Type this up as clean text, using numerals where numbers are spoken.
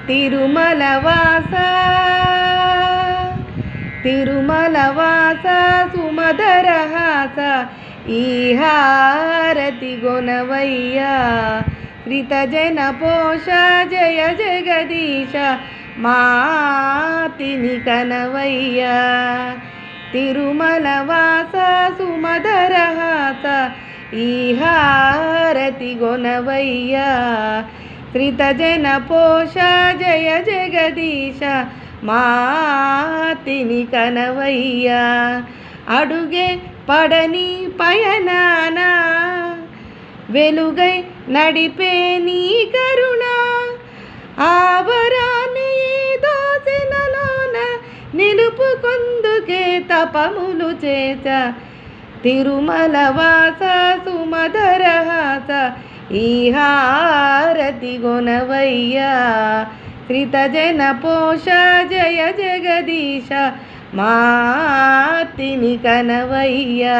తిరుమల వాస తిరుమల వాస సుమధర హాస ఈ హారతి గొనవయ్యా శ్రితజన పోష జయ జగదీశ మాతిని కనవయ్యా తిరుమల వాస సుమధర హాస ఈ హారతి గొనవయ్యా శ్రితజన పోష జయ జగదీశ మాతిని కనవయ్యా అడుగే పడని పయనాన వెలుగై నడిపే నీ కరుణ ఆవరాన్ని దోసినలోన నిలుపుకొందుకే తపములు చేస తిరుమల వాస సుమధర హాస ఈ హారతి గొనవయ్యా శ్రితజన పోష జయ జగదీశ మాతిని కనవయ్యా।